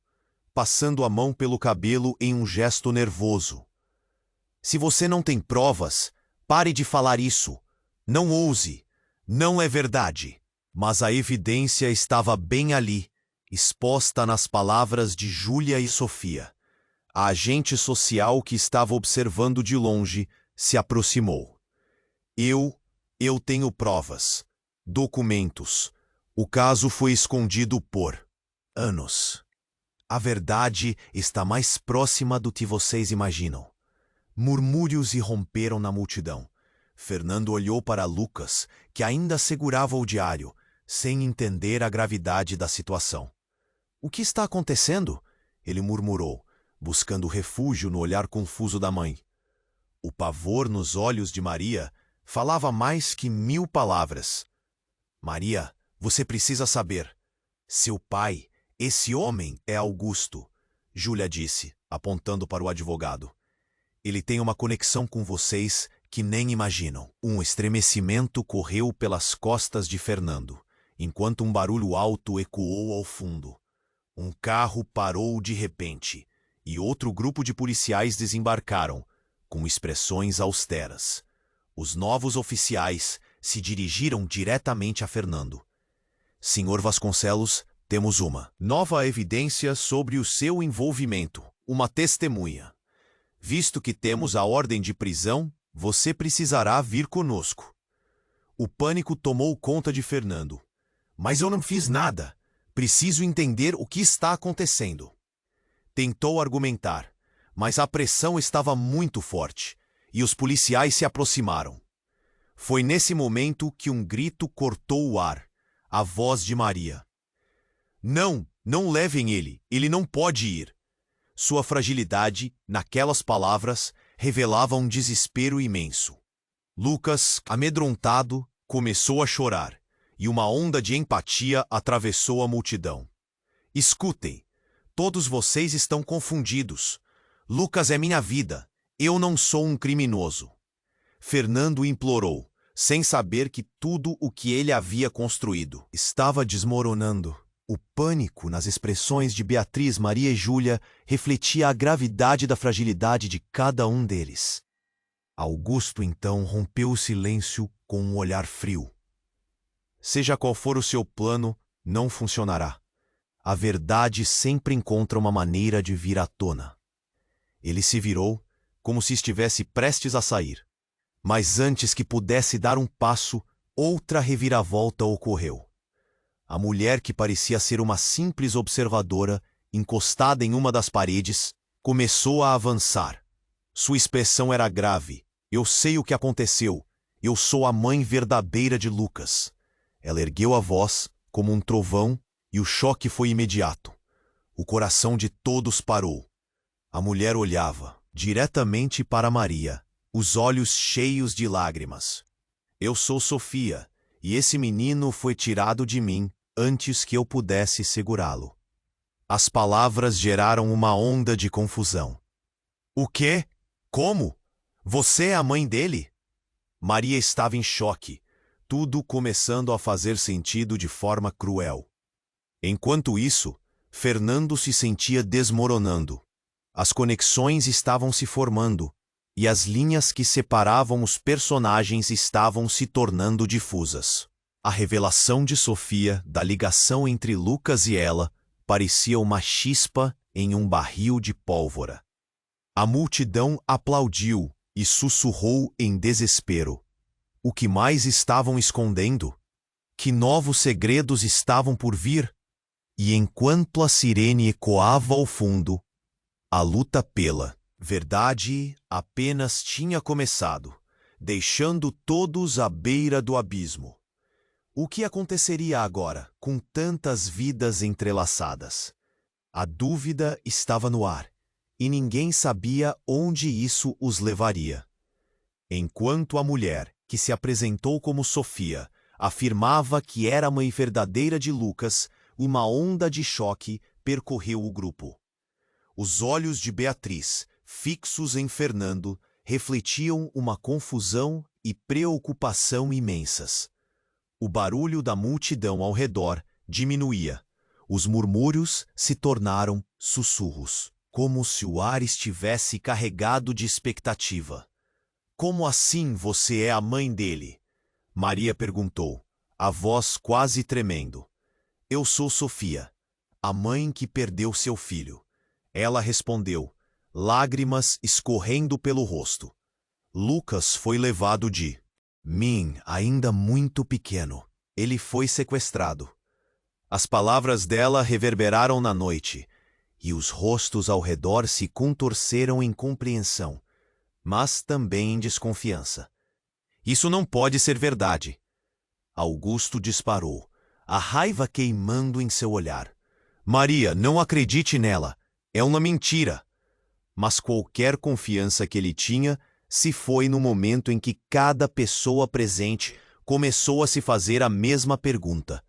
passando a mão pelo cabelo em um gesto nervoso. Se você não tem provas, pare de falar isso. Não ouse. Não é verdade. Mas a evidência estava bem ali, exposta nas palavras de Júlia e Sofia. A agente social que estava observando de longe se aproximou. Eu tenho provas. Documentos. O caso foi escondido por anos. A verdade está mais próxima do que vocês imaginam. Murmúrios irromperam na multidão. Fernando olhou para Lucas, que ainda segurava o diário, sem entender a gravidade da situação. O que está acontecendo? Ele murmurou, buscando refúgio no olhar confuso da mãe. O pavor nos olhos de Maria falava mais que 1000 palavras. Maria, você precisa saber. Seu pai, esse homem, é Augusto, Júlia disse, apontando para o advogado. Ele tem uma conexão com vocês que nem imaginam. Um estremecimento correu pelas costas de Fernando, enquanto um barulho alto ecoou ao fundo. Um carro parou de repente, e outro grupo de policiais desembarcaram, com expressões austeras. Os novos oficiais se dirigiram diretamente a Fernando. Senhor Vasconcelos, temos uma nova evidência sobre o seu envolvimento, uma testemunha. Visto que temos a ordem de prisão, você precisará vir conosco. O pânico tomou conta de Fernando. Mas eu não fiz nada. Preciso entender o que está acontecendo. Tentou argumentar, mas a pressão estava muito forte, e os policiais se aproximaram. Foi nesse momento que um grito cortou o ar, a voz de Maria. Não, não levem ele não pode ir. Sua fragilidade, naquelas palavras, revelava um desespero imenso. Lucas, amedrontado, começou a chorar, e uma onda de empatia atravessou a multidão. Escutem, todos vocês estão confundidos. Lucas é minha vida, eu não sou um criminoso. Fernando implorou, sem saber que tudo o que ele havia construído estava desmoronando. O pânico nas expressões de Beatriz, Maria e Júlia refletia a gravidade da fragilidade de cada um deles. Augusto, então, rompeu o silêncio com um olhar frio. Seja qual for o seu plano, não funcionará. A verdade sempre encontra uma maneira de vir à tona. Ele se virou, como se estivesse prestes a sair. Mas antes que pudesse dar um passo, outra reviravolta ocorreu. A mulher, que parecia ser uma simples observadora, encostada em uma das paredes, começou a avançar. Sua expressão era grave. Eu sei o que aconteceu. Eu sou a mãe verdadeira de Lucas. Ela ergueu a voz, como um trovão, e o choque foi imediato. O coração de todos parou. A mulher olhava diretamente para Maria, os olhos cheios de lágrimas. Eu sou Sofia, e esse menino foi tirado de mim antes que eu pudesse segurá-lo. As palavras geraram uma onda de confusão. O quê? Como? Você é a mãe dele? Maria estava em choque, tudo começando a fazer sentido de forma cruel. Enquanto isso, Fernando se sentia desmoronando. As conexões estavam se formando, e as linhas que separavam os personagens estavam se tornando difusas. A revelação de Sofia da ligação entre Lucas e ela parecia uma chispa em um barril de pólvora. A multidão aplaudiu e sussurrou em desespero. O que mais estavam escondendo? Que novos segredos estavam por vir? E enquanto a sirene ecoava ao fundo, a luta pela verdade apenas tinha começado, deixando todos à beira do abismo. O que aconteceria agora, com tantas vidas entrelaçadas? A dúvida estava no ar, e ninguém sabia onde isso os levaria. Enquanto a mulher, que se apresentou como Sofia, afirmava que era a mãe verdadeira de Lucas. Uma onda de choque percorreu o grupo. Os olhos de Beatriz, fixos em Fernando, refletiam uma confusão e preocupação imensas. O barulho da multidão ao redor diminuía. Os murmúrios se tornaram sussurros, como se o ar estivesse carregado de expectativa. Como assim você é a mãe dele? Maria perguntou, a voz quase tremendo. Eu sou Sofia, a mãe que perdeu seu filho. Ela respondeu, lágrimas escorrendo pelo rosto. Lucas foi levado de mim, ainda muito pequeno. Ele foi sequestrado. As palavras dela reverberaram na noite, e os rostos ao redor se contorceram em compreensão, mas também em desconfiança. Isso não pode ser verdade. Augusto disparou, a raiva queimando em seu olhar. Maria, não acredite nela. É uma mentira. Mas qualquer confiança que ele tinha se foi no momento em que cada pessoa presente começou a se fazer a mesma pergunta.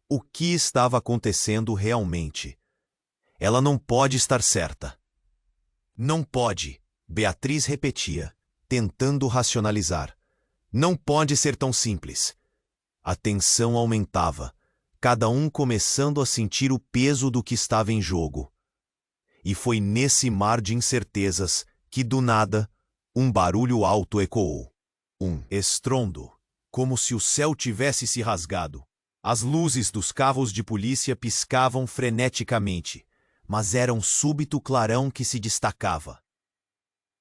O que estava acontecendo realmente? Ela não pode estar certa. Não pode, Beatriz repetia, tentando racionalizar. Não pode ser tão simples. A tensão aumentava, cada um começando a sentir o peso do que estava em jogo. E foi nesse mar de incertezas que, do nada, um barulho alto ecoou. Um estrondo, como se o céu tivesse se rasgado. As luzes dos carros de polícia piscavam freneticamente, mas era um súbito clarão que se destacava.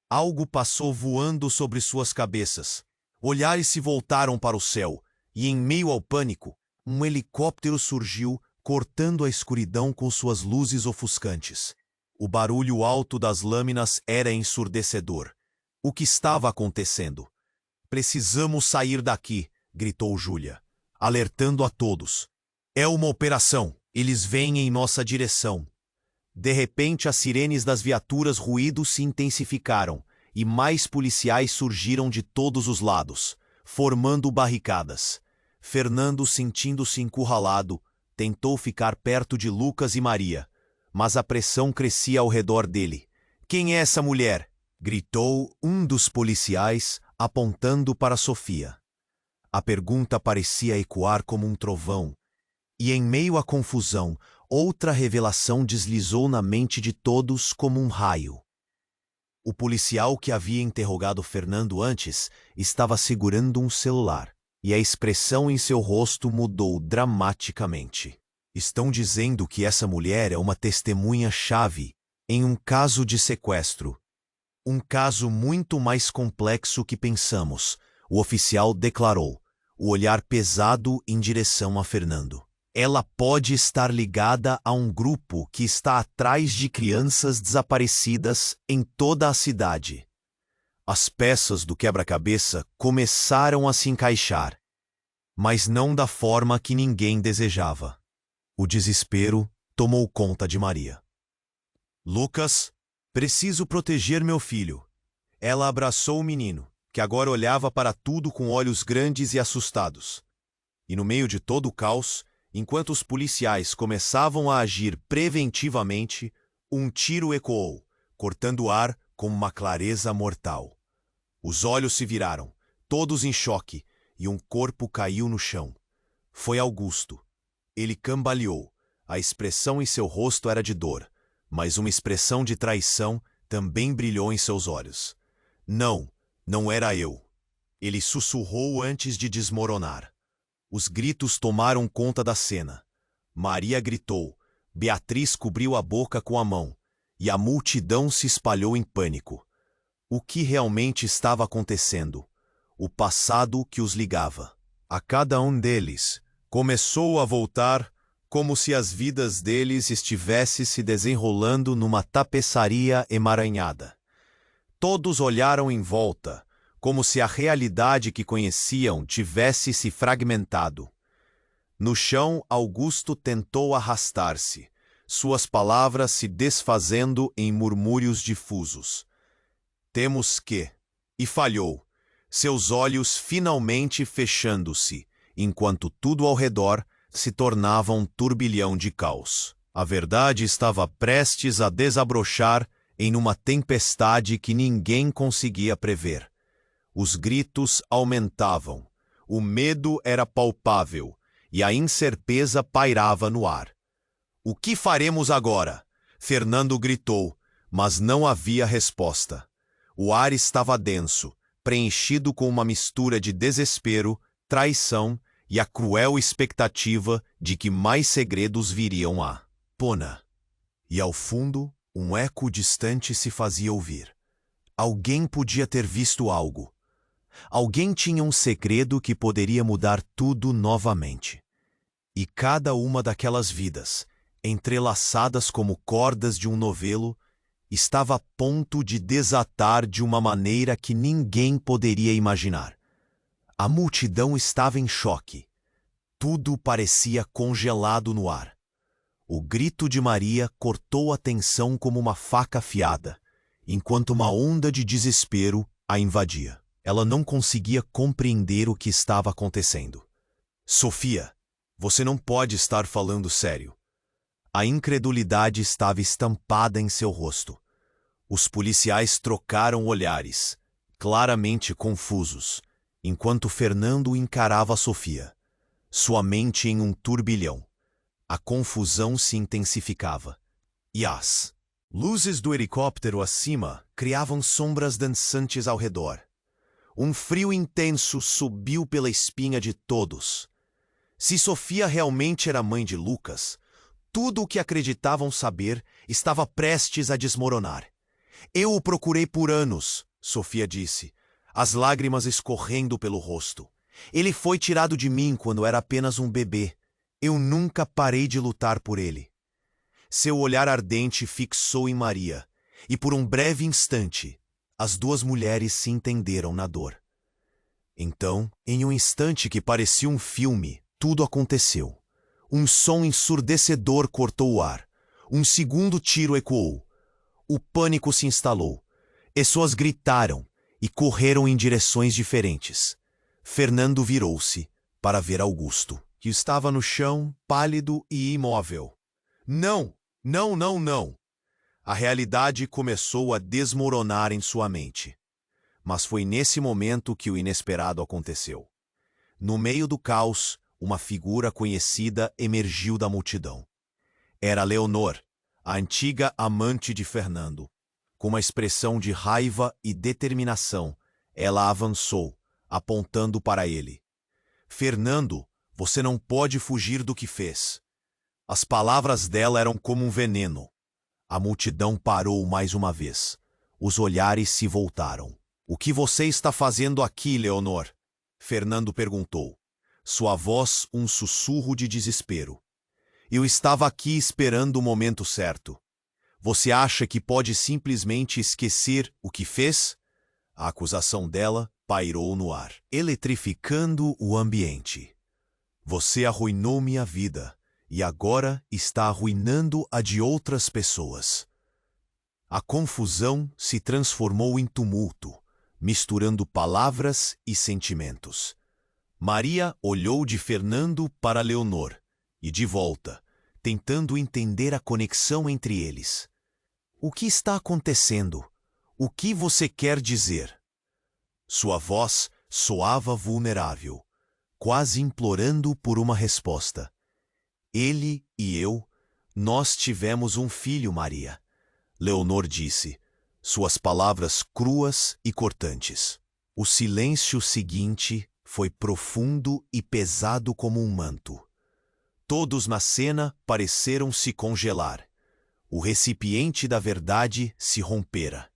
Algo passou voando sobre suas cabeças. Olhares se voltaram para o céu, e em meio ao pânico, um helicóptero surgiu, cortando a escuridão com suas luzes ofuscantes. O barulho alto das lâminas era ensurdecedor. O que estava acontecendo? Precisamos sair daqui, gritou Júlia, alertando a todos. É uma operação. Eles vêm em nossa direção. De repente, as sirenes das viaturas ruídos se intensificaram e mais policiais surgiram de todos os lados, formando barricadas. Fernando, sentindo-se encurralado, tentou ficar perto de Lucas e Maria, mas a pressão crescia ao redor dele. Quem é essa mulher? Gritou um dos policiais, apontando para Sofia. A pergunta parecia ecoar como um trovão, e em meio à confusão, outra revelação deslizou na mente de todos como um raio. O policial que havia interrogado Fernando antes estava segurando um celular, e a expressão em seu rosto mudou dramaticamente. Estão dizendo que essa mulher é uma testemunha-chave em um caso de sequestro. Um caso muito mais complexo que pensamos, o oficial declarou, o olhar pesado em direção a Fernando. Ela pode estar ligada a um grupo que está atrás de crianças desaparecidas em toda a cidade. As peças do quebra-cabeça começaram a se encaixar, mas não da forma que ninguém desejava. O desespero tomou conta de Maria. Lucas, preciso proteger meu filho. Ela abraçou o menino, que agora olhava para tudo com olhos grandes e assustados. E no meio de todo o caos, enquanto os policiais começavam a agir preventivamente, um tiro ecoou, cortando o ar com uma clareza mortal. Os olhos se viraram, todos em choque, e um corpo caiu no chão. Foi Augusto. Ele cambaleou. A expressão em seu rosto era de dor, mas uma expressão de traição também brilhou em seus olhos. Não, não era eu. Ele sussurrou antes de desmoronar. Os gritos tomaram conta da cena. Maria gritou, Beatriz cobriu a boca com a mão, e a multidão se espalhou em pânico. O que realmente estava acontecendo? O passado que os ligava. A cada um deles começou a voltar como se as vidas deles estivessem se desenrolando numa tapeçaria emaranhada. Todos olharam em volta, como se a realidade que conheciam tivesse se fragmentado. No chão, Augusto tentou arrastar-se, suas palavras se desfazendo em murmúrios difusos. Temos que... E falhou. seus olhos finalmente fechando-se, enquanto tudo ao redor se tornava um turbilhão de caos. A verdade estava prestes a desabrochar em uma tempestade que ninguém conseguia prever. Os gritos aumentavam, o medo era palpável e a incerteza pairava no ar. "O que faremos agora?" Fernando gritou, mas não havia resposta. O ar estava denso, preenchido com uma mistura de desespero, traição e a cruel expectativa de que mais segredos viriam a tona. E ao fundo, um eco distante se fazia ouvir. Alguém podia ter visto algo. Alguém tinha um segredo que poderia mudar tudo novamente. E cada uma daquelas vidas, entrelaçadas como cordas de um novelo, estava a ponto de desatar de uma maneira que ninguém poderia imaginar. A multidão estava em choque. Tudo parecia congelado no ar. O grito de Maria cortou a tensão como uma faca afiada, enquanto uma onda de desespero a invadia. Ela não conseguia compreender o que estava acontecendo. "Sofia, você não pode estar falando sério." A incredulidade estava estampada em seu rosto. Os policiais trocaram olhares, claramente confusos, enquanto Fernando encarava Sofia, sua mente em um turbilhão. A confusão se intensificava. E as luzes do helicóptero acima criavam sombras dançantes ao redor. Um frio intenso subiu pela espinha de todos. Se Sofia realmente era mãe de Lucas, tudo o que acreditavam saber estava prestes a desmoronar. "Eu o procurei por anos", Sofia disse, as lágrimas escorrendo pelo rosto. "Ele foi tirado de mim quando era apenas um bebê. Eu nunca parei de lutar por ele." Seu olhar ardente fixou em Maria, e por um breve instante, as duas mulheres se entenderam na dor. Então, em um instante que parecia um filme, tudo aconteceu. Um som ensurdecedor cortou o ar. Um segundo tiro ecoou. O pânico se instalou. Pessoas gritaram e correram em direções diferentes. Fernando virou-se para ver Augusto, que estava no chão, pálido e imóvel. Não, não, não, não. A realidade começou a desmoronar em sua mente. Mas foi nesse momento que o inesperado aconteceu. No meio do caos, uma figura conhecida emergiu da multidão. Era Leonor, a antiga amante de Fernando. Com uma expressão de raiva e determinação, ela avançou, apontando para ele. "Fernando, você não pode fugir do que fez." As palavras dela eram como um veneno. A multidão parou mais uma vez. Os olhares se voltaram. "O que você está fazendo aqui, Leonor?" Fernando perguntou. Sua voz um sussurro de desespero. "Eu estava aqui esperando o momento certo. Você acha que pode simplesmente esquecer o que fez?" A acusação dela pairou no ar, eletrificando o ambiente. "Você arruinou minha vida e agora está arruinando a de outras pessoas." A confusão se transformou em tumulto, misturando palavras e sentimentos. Maria olhou de Fernando para Leonor e de volta, tentando entender a conexão entre eles. "O que está acontecendo? O que você quer dizer?" Sua voz soava vulnerável, quase implorando por uma resposta. "Ele e eu, nós tivemos um filho, Maria", Leonor disse, suas palavras cruas e cortantes. O silêncio seguinte foi profundo e pesado como um manto. Todos na cena pareceram se congelar. O recipiente da verdade se rompera,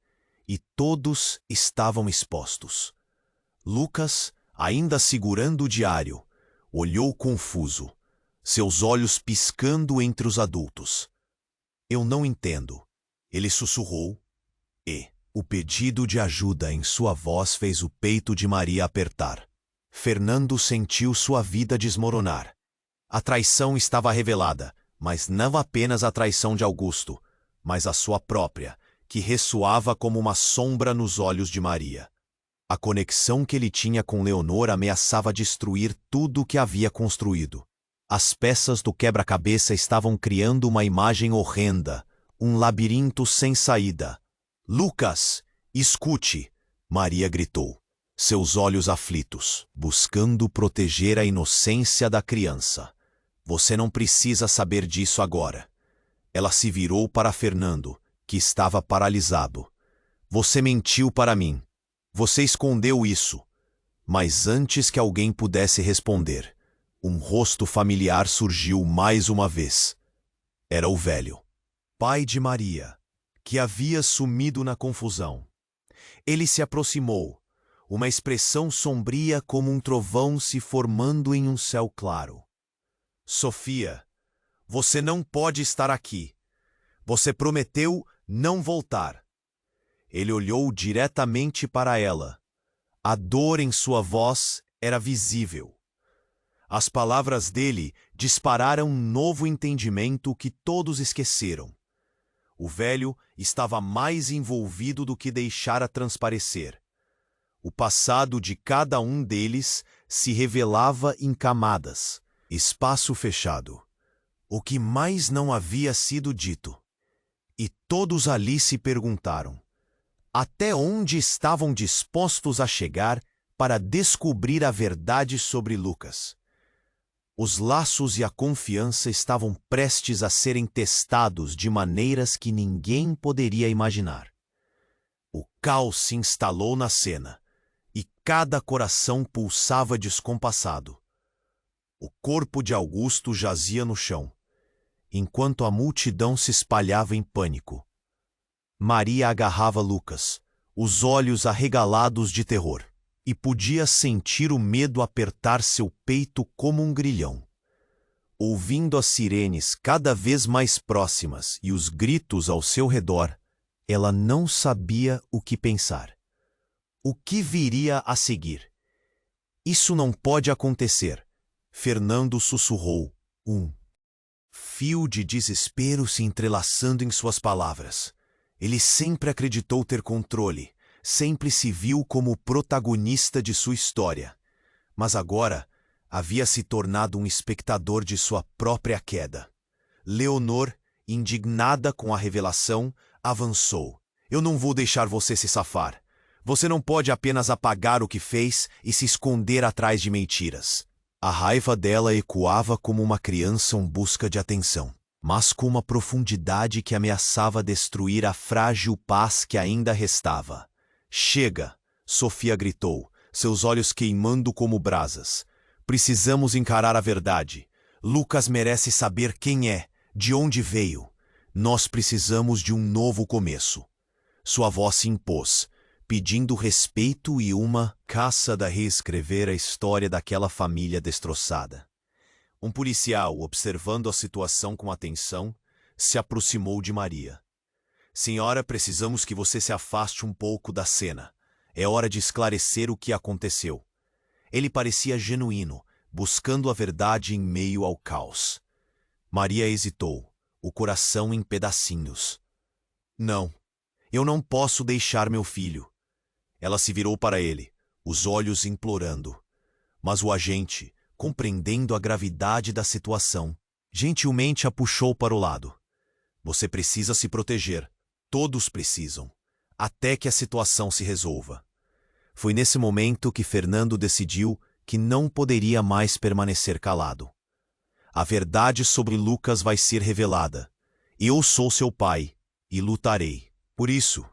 e todos estavam expostos. Lucas, ainda segurando o diário, olhou confuso, seus olhos piscando entre os adultos. "Eu não entendo", ele sussurrou, e o pedido de ajuda em sua voz fez o peito de Maria apertar. Fernando sentiu sua vida desmoronar. A traição estava revelada, mas não apenas a traição de Augusto, mas a sua própria, que ressoava como uma sombra nos olhos de Maria. A conexão que ele tinha com Leonor ameaçava destruir tudo o que havia construído. As peças do quebra-cabeça estavam criando uma imagem horrenda, um labirinto sem saída. Lucas, escute! Maria gritou, seus olhos aflitos, buscando proteger a inocência da criança. Você não precisa saber disso agora. Ela se virou para Fernando, que estava paralisado. Você mentiu para mim. Você escondeu isso. Mas antes que alguém pudesse responder, um rosto familiar surgiu mais uma vez. Era o velho, pai de Maria, que havia sumido na confusão. Ele se aproximou, uma expressão sombria como um trovão se formando em um céu claro. Sofia, você não pode estar aqui. Você prometeu não voltar. Ele olhou diretamente para ela. A dor em sua voz era visível. As palavras dele dispararam um novo entendimento que todos esqueceram. O velho estava mais envolvido do que deixara transparecer. O passado de cada um deles se revelava em camadas. Espaço fechado. O que mais não havia sido dito. E todos ali se perguntaram: até onde estavam dispostos a chegar para descobrir a verdade sobre Lucas? Os laços e a confiança estavam prestes a serem testados de maneiras que ninguém poderia imaginar. O caos se instalou na cena, e cada coração pulsava descompassado. O corpo de Augusto jazia no chão, enquanto a multidão se espalhava em pânico. Maria agarrava Lucas, os olhos arregalados de terror, e podia sentir o medo apertar seu peito como um grilhão. Ouvindo as sirenes cada vez mais próximas e os gritos ao seu redor, ela não sabia o que pensar. O que viria a seguir? Isso não pode acontecer, Fernando sussurrou, um fio de desespero se entrelaçando em suas palavras. Ele sempre acreditou ter controle, sempre se viu como o protagonista de sua história. Mas agora havia se tornado um espectador de sua própria queda. Leonor, indignada com a revelação, avançou. Eu não vou deixar você se safar. Você não pode apenas apagar o que fez e se esconder atrás de mentiras. A raiva dela ecoava como uma criança em busca de atenção, mas com uma profundidade que ameaçava destruir a frágil paz que ainda restava. Chega! Sofia gritou, seus olhos queimando como brasas. Precisamos encarar a verdade. Lucas merece saber quem é, de onde veio. Nós precisamos de um novo começo. Sua voz se impôs, pedindo respeito e uma caça da reescrever a história daquela família destroçada. Um policial, observando a situação com atenção, se aproximou de Maria. Senhora, precisamos que você se afaste um pouco da cena. É hora de esclarecer o que aconteceu. Ele parecia genuíno, buscando a verdade em meio ao caos. Maria hesitou, o coração em pedacinhos. Não, eu não posso deixar meu filho. Ela se virou para ele, os olhos implorando. Mas o agente, compreendendo a gravidade da situação, gentilmente a puxou para o lado. Você precisa se proteger. Todos precisam, até que a situação se resolva. Foi nesse momento que Fernando decidiu que não poderia mais permanecer calado. A verdade sobre Lucas vai ser revelada. Eu sou seu pai e lutarei. Por isso,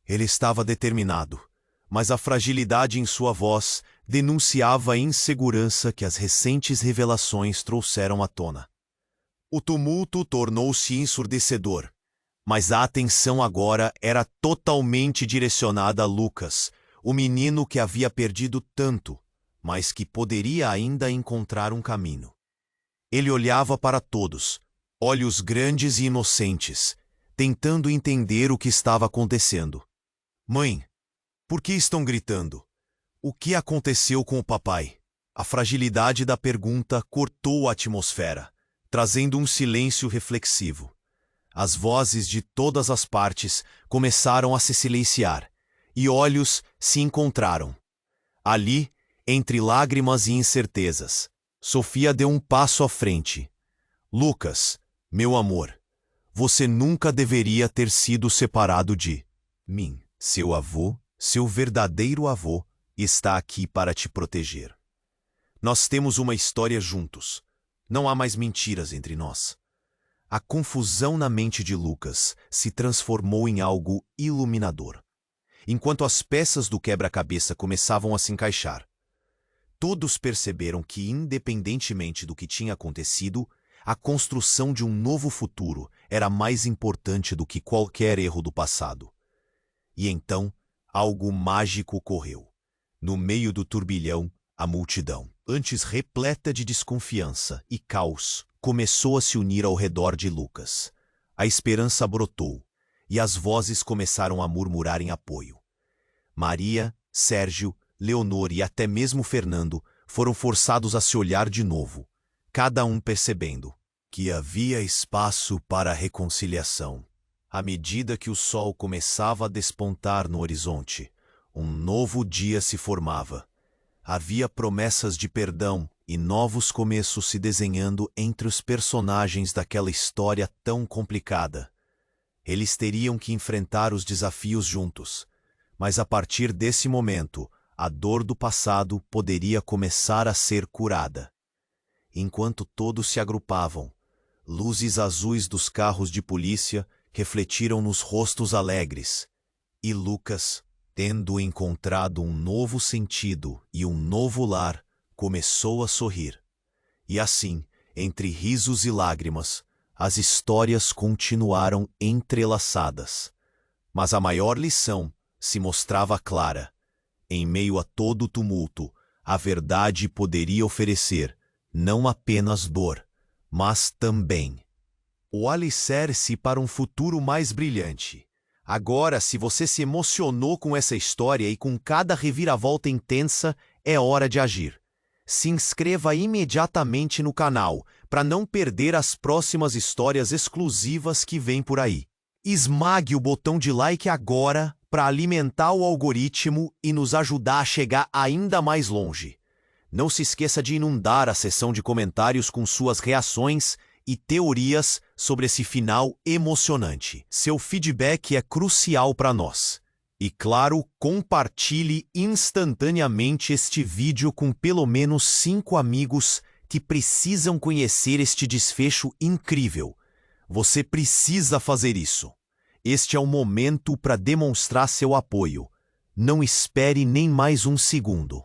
ele estava determinado, mas a fragilidade em sua voz denunciava a insegurança que as recentes revelações trouxeram à tona. O tumulto tornou-se ensurdecedor, mas a atenção agora era totalmente direcionada a Lucas, o menino que havia perdido tanto, mas que poderia ainda encontrar um caminho. Ele olhava para todos, olhos grandes e inocentes, tentando entender o que estava acontecendo. Mãe, por que estão gritando? O que aconteceu com o papai? A fragilidade da pergunta cortou a atmosfera, trazendo um silêncio reflexivo. As vozes de todas as partes começaram a se silenciar, e olhos se encontraram. Ali, entre lágrimas e incertezas, Sofia deu um passo à frente. Lucas, meu amor, você nunca deveria ter sido separado de mim. Seu avô, seu verdadeiro avô, está aqui para te proteger. Nós temos uma história juntos. Não há mais mentiras entre nós. A confusão na mente de Lucas se transformou em algo iluminador. Enquanto as peças do quebra-cabeça começavam a se encaixar, todos perceberam que, independentemente do que tinha acontecido, a construção de um novo futuro era mais importante do que qualquer erro do passado. E então, algo mágico ocorreu. No meio do turbilhão, a multidão, antes repleta de desconfiança e caos, começou a se unir ao redor de Lucas. A esperança brotou, e as vozes começaram a murmurar em apoio. Maria, Sérgio, Leonor e até mesmo Fernando foram forçados a se olhar de novo, cada um percebendo que havia espaço para a reconciliação. À medida que o sol começava a despontar no horizonte, um novo dia se formava. Havia promessas de perdão e novos começos se desenhando entre os personagens daquela história tão complicada. Eles teriam que enfrentar os desafios juntos, mas a partir desse momento, a dor do passado poderia começar a ser curada. Enquanto todos se agrupavam, luzes azuis dos carros de polícia refletiram nos rostos alegres, e Lucas, tendo encontrado um novo sentido e um novo lar, começou a sorrir. E assim, entre risos e lágrimas, as histórias continuaram entrelaçadas. Mas a maior lição se mostrava clara. Em meio a todo o tumulto, a verdade poderia oferecer não apenas dor, mas também o alicerce para um futuro mais brilhante. Agora, se você se emocionou com essa história e com cada reviravolta intensa, é hora de agir. Se inscreva imediatamente no canal para não perder as próximas histórias exclusivas que vêm por aí. Esmague o botão de like agora para alimentar o algoritmo e nos ajudar a chegar ainda mais longe. Não se esqueça de inundar a seção de comentários com suas reações e teorias sobre esse final emocionante. Seu feedback é crucial para nós. E claro, compartilhe instantaneamente este vídeo com pelo menos 5 amigos que precisam conhecer este desfecho incrível. Você precisa fazer isso. Este é o momento para demonstrar seu apoio. Não espere nem mais um segundo.